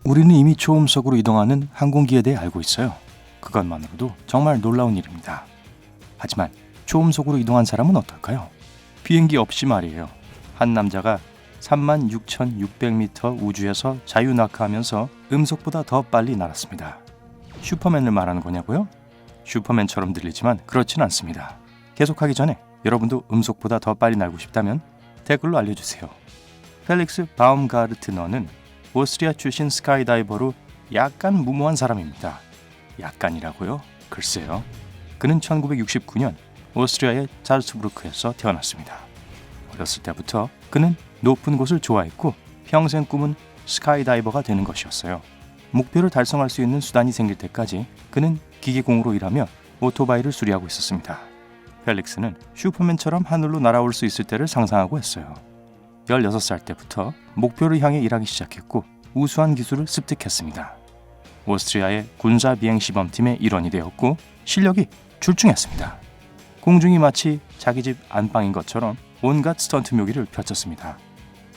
우리는 이미 초음속으로 이동하는 항공기에 대해 알고 있어요. 그것만으로도 정말 놀라운 일입니다. 하지만 초음속으로 이동한 사람은 어떨까요? 비행기 없이 말이에요. 한 남자가 36,600m 우주에서 자유낙하하면서 음속보다 더 빨리 날았습니다. 슈퍼맨을 말하는 거냐고요? 슈퍼맨처럼 들리지만 그렇진 않습니다. 계속하기 전에 여러분도 음속보다 더 빨리 날고 싶다면 댓글로 알려주세요. 펠릭스 바움가르트너는 오스트리아 출신 스카이다이버로 약간 무모한 사람입니다. 약간이라고요? 글쎄요. 그는 1969년 오스트리아의 잘츠부르크에서 태어났습니다. 어렸을 때부터 그는 높은 곳을 좋아했고 평생 꿈은 스카이다이버가 되는 것이었어요. 목표를 달성할 수 있는 수단이 생길 때까지 그는 기계공으로 일하며 오토바이를 수리하고 있었습니다. 펠릭스는 슈퍼맨처럼 하늘로 날아올 수 있을 때를 상상하고 했어요. 16살 때부터 목표를 향해 일하기 시작했고 우수한 기술을 습득했습니다. 오스트리아의 군사 비행 시범팀의 일원이 되었고 실력이 출중했습니다. 공중이 마치 자기 집 안방인 것처럼 온갖 스턴트 묘기를 펼쳤습니다.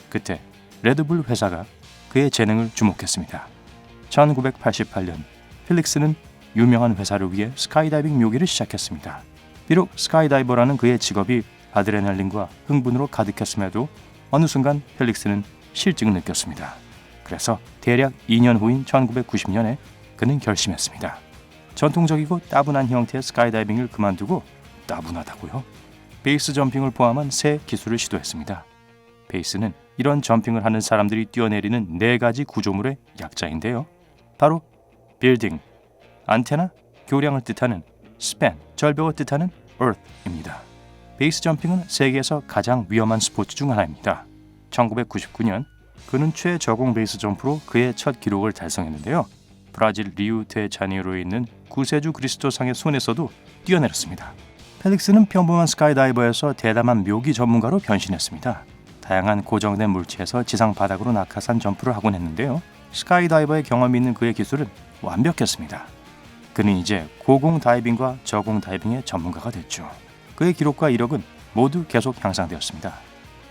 그때 레드불 회사가 그의 재능을 주목했습니다. 1988년 펠릭스는 유명한 회사를 위해 스카이다이빙 묘기를 시작했습니다. 비록 스카이다이버라는 그의 직업이 아드레날린과 흥분으로 가득했음에도 어느 순간 펠릭스는 실증을 느꼈습니다. 그래서 대략 2년 후인 1990년에 그는 결심했습니다. 전통적이고 따분한 형태의 스카이다이빙을 그만두고 따분하다고요? 베이스 점핑을 포함한 새 기술을 시도했습니다. 베이스는 이런 점핑을 하는 사람들이 뛰어내리는 4가지 구조물의 약자인데요. 바로 빌딩, 안테나, 교량을 뜻하는 스팬, 절벽을 뜻하는 earth입니다. 베이스 점핑은 세계에서 가장 위험한 스포츠 중 하나입니다. 1999년 그는 최저공 베이스 점프로 그의 첫 기록을 달성했는데요. 브라질 리우데자네이루에 있는 구세주 그리스도상의 손에서도 뛰어내렸습니다. 펠릭스는 평범한 스카이다이버에서 대담한 묘기 전문가로 변신했습니다. 다양한 고정된 물체에서 지상 바닥으로 낙하산 점프를 하곤 했는데요. 스카이다이버의 경험이 있는 그의 기술은 완벽했습니다. 그는 이제 고공 다이빙과 저공 다이빙의 전문가가 됐죠. 그의 기록과 이력은 모두 계속 향상되었습니다.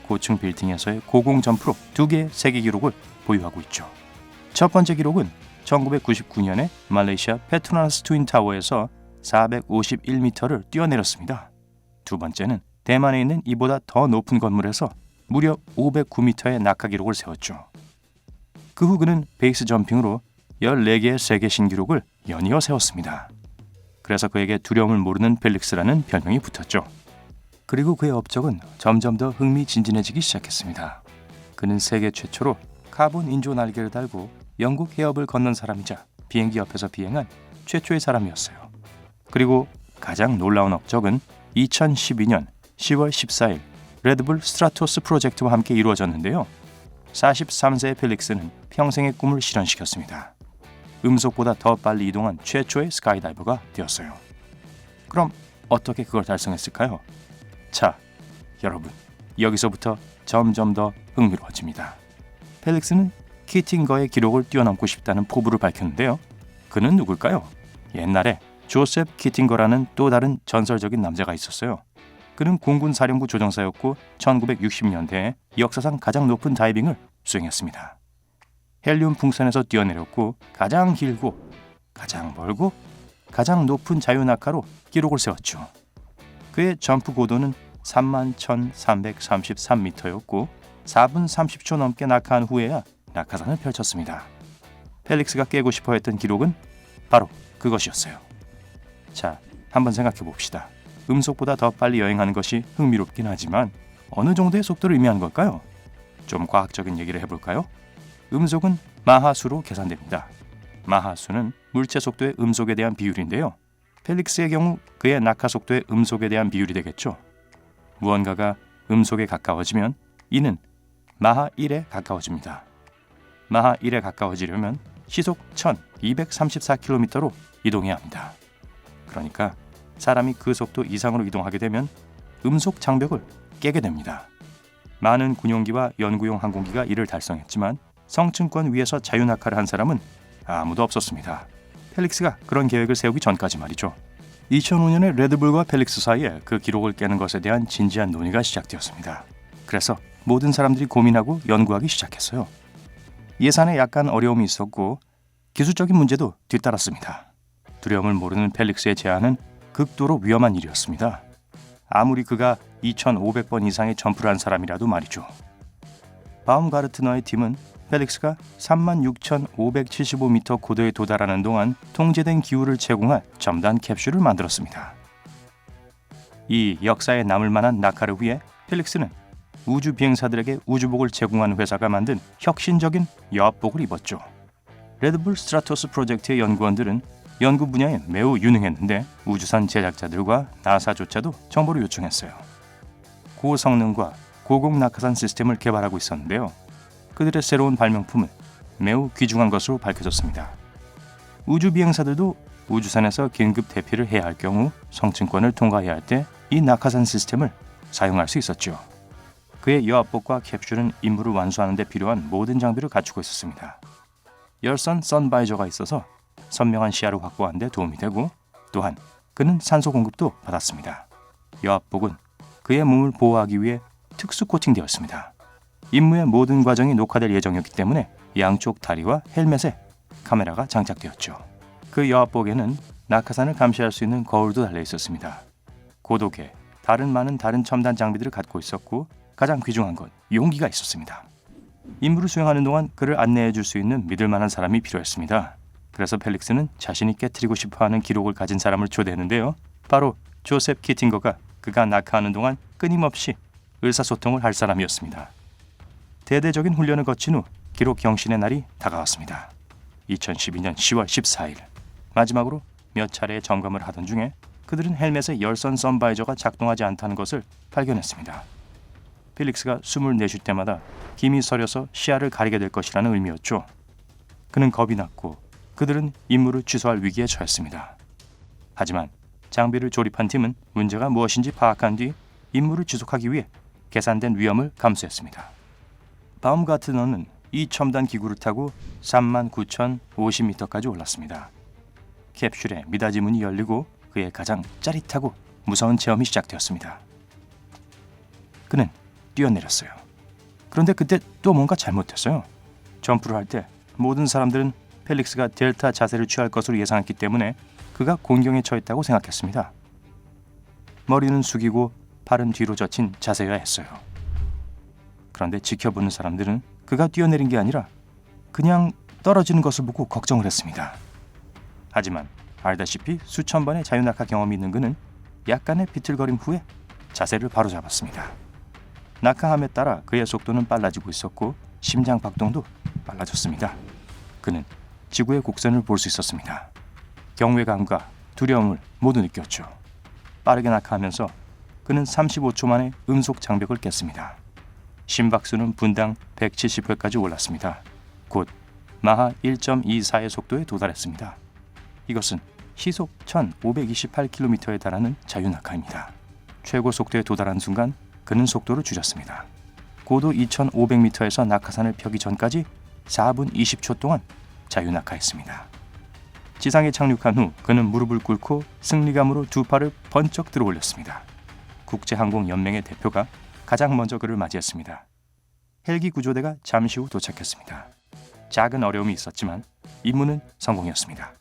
고층 빌딩에서의 고공 점프로 2개의 세계 기록을 보유하고 있죠. 첫 번째 기록은 1999년에 말레이시아 페트로나스 트윈타워에서 451m를 뛰어내렸습니다. 두 번째는 대만에 있는 이보다 더 높은 건물에서 무려 509m의 낙하 기록을 세웠죠. 그 후 그는 베이스 점핑으로 14개의 세계 신기록을 연이어 세웠습니다. 그래서 그에게 두려움을 모르는 펠릭스라는 별명이 붙었죠. 그리고 그의 업적은 점점 더 흥미진진해지기 시작했습니다. 그는 세계 최초로 카본 인조 날개를 달고 영국 해협을 건넌 사람이자 비행기 옆에서 비행한 최초의 사람이었어요. 그리고 가장 놀라운 업적은 2012년 10월 14일 레드불 스트라토스 프로젝트와 함께 이루어졌는데요. 43세의 펠릭스는 평생의 꿈을 실현시켰습니다. 음속보다 더 빨리 이동한 최초의 스카이다이버가 되었어요. 그럼 어떻게 그걸 달성했을까요? 자, 여러분, 여기서부터 점점 더 흥미로워집니다. 펠릭스는 키팅거의 기록을 뛰어넘고 싶다는 포부를 밝혔는데요. 그는 누굴까요? 옛날에 조셉 키팅거라는 또 다른 전설적인 남자가 있었어요. 그는 공군 사령부 조종사였고 1960년대에 역사상 가장 높은 다이빙을 수행했습니다. 헬륨 풍선에서 뛰어내렸고 가장 길고 가장 멀고 가장 높은 자유낙하로 기록을 세웠죠. 그의 점프 고도는 31,333m였고 4분 30초 넘게 낙하한 후에야 낙하산을 펼쳤습니다. 펠릭스가 깨고 싶어 했던 기록은 바로 그것이었어요. 자, 한번 생각해 봅시다. 음속보다 더 빨리 여행하는 것이 흥미롭긴 하지만 어느 정도의 속도를 의미하는 걸까요? 좀 과학적인 얘기를 해볼까요? 음속은 마하수로 계산됩니다. 마하수는 물체 속도의 음속에 대한 비율인데요. 펠릭스의 경우 그의 낙하 속도의 음속에 대한 비율이 되겠죠. 무언가가 음속에 가까워지면 이는 마하 1에 가까워집니다. 마하 1에 가까워지려면 시속 1234km로 이동해야 합니다. 그러니까 사람이 그 속도 이상으로 이동하게 되면 음속 장벽을 깨게 됩니다. 많은 군용기와 연구용 항공기가 이를 달성했지만 성층권 위에서 자유낙하를 한 사람은 아무도 없었습니다. 펠릭스가 그런 계획을 세우기 전까지 말이죠. 2005년에 레드불과 펠릭스 사이에 그 기록을 깨는 것에 대한 진지한 논의가 시작되었습니다. 그래서 모든 사람들이 고민하고 연구하기 시작했어요. 예산에 약간 어려움이 있었고 기술적인 문제도 뒤따랐습니다. 두려움을 모르는 펠릭스의 제안은 극도로 위험한 일이었습니다. 아무리 그가 2,500번 이상의 점프를 한 사람이라도 말이죠. 바움가르트너의 팀은 펠릭스가 36,575m 고도에 도달하는 동안 통제된 기후를 제공할 첨단 캡슐을 만들었습니다. 이 역사에 남을 만한 낙하를 위해 펠릭스는 우주 비행사들에게 우주복을 제공하는 회사가 만든 혁신적인 여합복을 입었죠. 레드불 스트라토스 프로젝트의 연구원들은 연구 분야에 매우 유능했는데 우주선 제작자들과 나사조차도 정보를 요청했어요. 고성능과 고공 낙하산 시스템을 개발하고 있었는데요. 그들의 새로운 발명품은 매우 귀중한 것으로 밝혀졌습니다. 우주 비행사들도 우주선에서 긴급 대피를 해야 할 경우 성층권을 통과해야 할 때 이 낙하산 시스템을 사용할 수 있었죠. 그의 여합복과 캡슐은 임무를 완수하는 데 필요한 모든 장비를 갖추고 있었습니다. 열선 선바이저가 있어서 선명한 시야를 확보하는 데 도움이 되고 또한 그는 산소 공급도 받았습니다. 여합복은 그의 몸을 보호하기 위해 특수 코팅되었습니다. 임무의 모든 과정이 녹화될 예정이었기 때문에 양쪽 다리와 헬멧에 카메라가 장착되었죠. 그 여합복에는 낙하산을 감시할 수 있는 거울도 달려 있었습니다. 고도계, 많은 다른 첨단 장비들을 갖고 있었고 가장 귀중한 건 용기가 있었습니다. 임무를 수행하는 동안 그를 안내해 줄 수 있는 믿을 만한 사람이 필요했습니다. 그래서 펠릭스는 자신이 깨트리고 싶어하는 기록을 가진 사람을 초대했는데요. 바로 조셉 키팅거가 그가 낙하하는 동안 끊임없이 의사소통을 할 사람이었습니다. 대대적인 훈련을 거친 후 기록 경신의 날이 다가왔습니다. 2012년 10월 14일 마지막으로 몇 차례의 점검을 하던 중에 그들은 헬멧의 열선 선바이저가 작동하지 않다는 것을 발견했습니다. 펠릭스가 숨을 내쉴 때마다 김이 서려서 시야를 가리게 될 것이라는 의미였죠. 그는 겁이 났고 그들은 임무를 취소할 위기에 처했습니다. 하지만 장비를 조립한 팀은 문제가 무엇인지 파악한 뒤 임무를 지속하기 위해 계산된 위험을 감수했습니다. 바움가트너는 이 첨단 기구를 타고 39,050m까지 올랐습니다. 캡슐의 미닫이 문이 열리고 그의 가장 짜릿하고 무서운 체험이 시작되었습니다. 그는 뛰어내렸어요. 그런데 그때 또 뭔가 잘못됐어요. 점프를 할 때 모든 사람들은 펠릭스가 델타 자세를 취할 것으로 예상했기 때문에 그가 곤경에 처했다고 생각했습니다. 머리는 숙이고 팔은 뒤로 젖힌 자세여야 했어요. 그런데 지켜보는 사람들은 그가 뛰어내린 게 아니라 그냥 떨어지는 것을 보고 걱정을 했습니다. 하지만 알다시피 수천 번의 자유낙하 경험이 있는 그는 약간의 비틀거림 후에 자세를 바로잡았습니다. 낙하함에 따라 그의 속도는 빨라지고 있었고 심장 박동도 빨라졌습니다. 그는 지구의 곡선을 볼 수 있었습니다. 경외감과 두려움을 모두 느꼈죠. 빠르게 낙하하면서 그는 35초 만에 음속 장벽을 깼습니다. 심박수는 분당 170회까지 올랐습니다. 곧 마하 1.24의 속도에 도달했습니다. 이것은 시속 1528km에 달하는 자유낙하입니다. 최고 속도에 도달한 순간 그는 속도를 줄였습니다. 고도 2500m에서 낙하산을 펴기 전까지 4분 20초 동안 자유낙하했습니다. 지상에 착륙한 후 그는 무릎을 꿇고 승리감으로 두 팔을 번쩍 들어 올렸습니다. 국제항공연맹의 대표가 가장 먼저 그를 맞이했습니다. 헬기 구조대가 잠시 후 도착했습니다. 작은 어려움이 있었지만 임무는 성공이었습니다.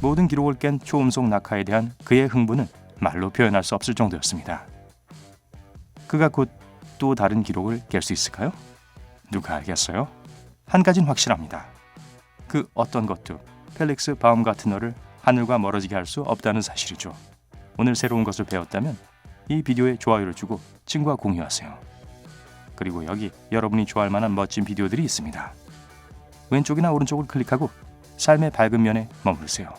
모든 기록을 깬 초음속 낙하에 대한 그의 흥분은 말로 표현할 수 없을 정도였습니다. 그가 곧 또 다른 기록을 깰 수 있을까요? 누가 알겠어요? 한 가지는 확실합니다. 그 어떤 것도 펠릭스 바움가트너를 하늘과 멀어지게 할 수 없다는 사실이죠. 오늘 새로운 것을 배웠다면 이 비디오에 좋아요를 주고 친구와 공유하세요. 그리고 여기 여러분이 좋아할 만한 멋진 비디오들이 있습니다. 왼쪽이나 오른쪽을 클릭하고 삶의 밝은 면에 머무르세요.